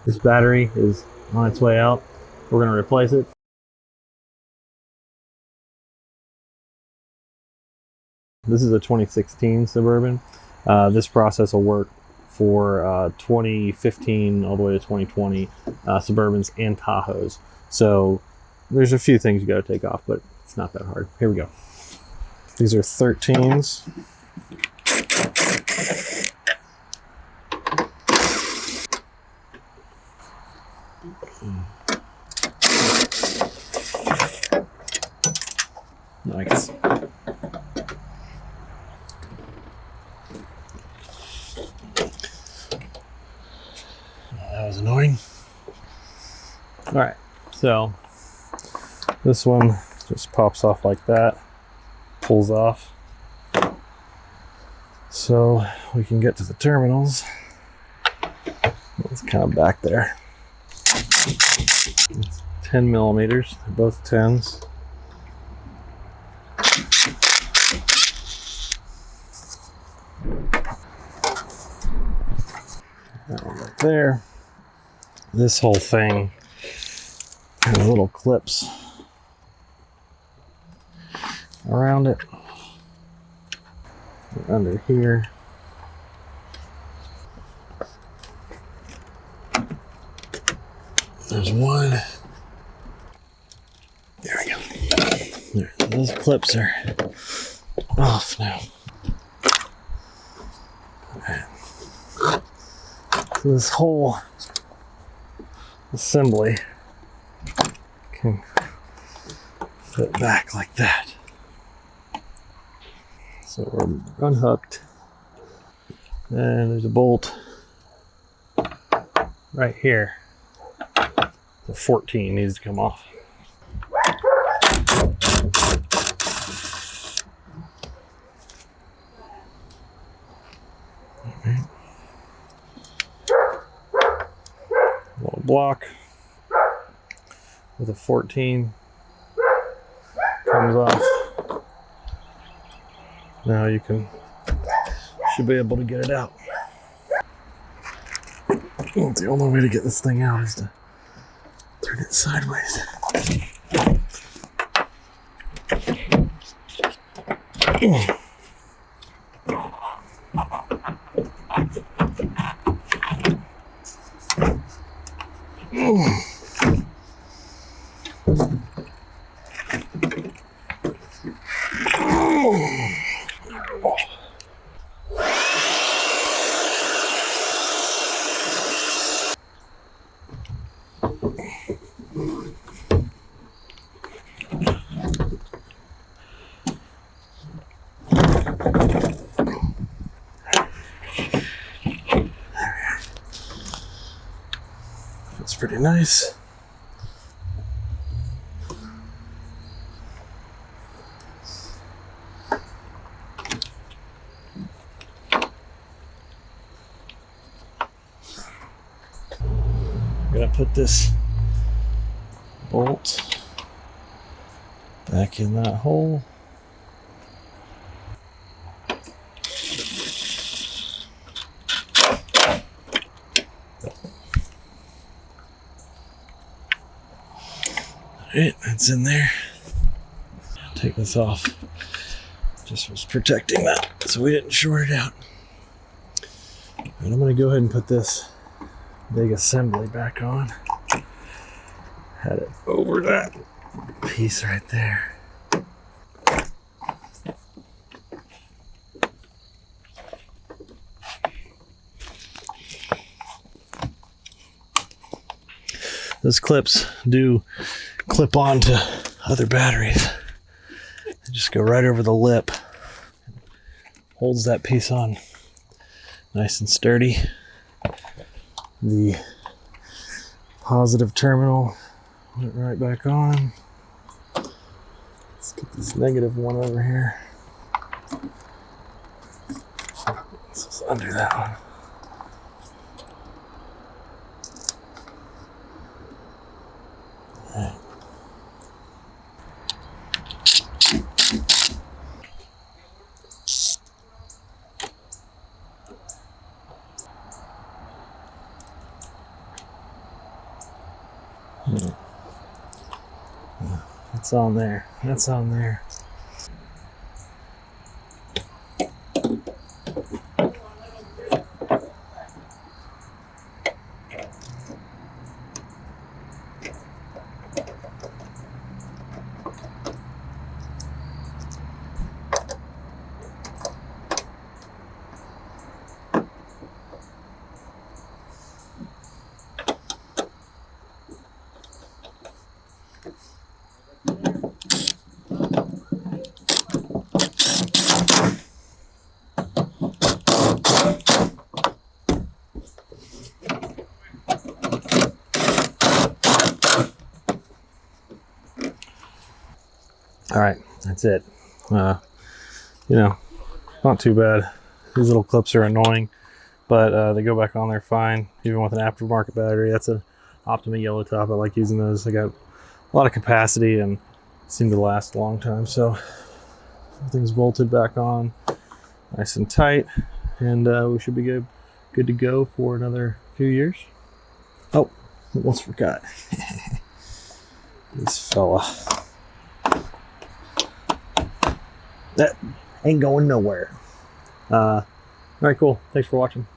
This battery is on its way out. We're going to replace it. This is a 2016 Suburban. This process will work for 2015 all the way to 2020 Suburbans and Tahoes. So there's a few things you got to take off, but it's not that hard. Here we go. These are 13s. Nice. That was annoying. All right, so this one just pops off like that, pulls off. So we can get to the terminals. It's kind of back there. It's 10 millimeters, they're both 10s. That one right there. This whole thing has little clips around it. Under here. There's one. There we go. There, those clips are off now. Alright. So this whole assembly can fit back like that. So we're unhooked, and there's a bolt right here. The 14 needs to come off. Right. Little block with a 14 comes off. Now you should be able to get it out. The only way to get this thing out is to turn it sideways. That's pretty nice. I'm gonna put this bolt back in that hole. Alright, that's in there. Take this off. Just was protecting that so we didn't short it out. And I'm going to go ahead and put this big assembly back on. Had it over that piece right there. Those clips do clip on to other batteries. They just go right over the lip. Holds that piece on nice and sturdy. The positive terminal went right back on. Let's get this negative one over here. This is under that one. All right. That's on there. That's on there. All right, that's it. You know, not too bad. These little clips are annoying, but they go back on there fine, even with an aftermarket battery. That's an Optima YellowTop. I like using those. They got a lot of capacity and seem to last a long time. So everything's bolted back on nice and tight, and we should be good to go for another few years. Oh, almost forgot. This fella. That ain't going nowhere. All right, cool. Thanks for watching.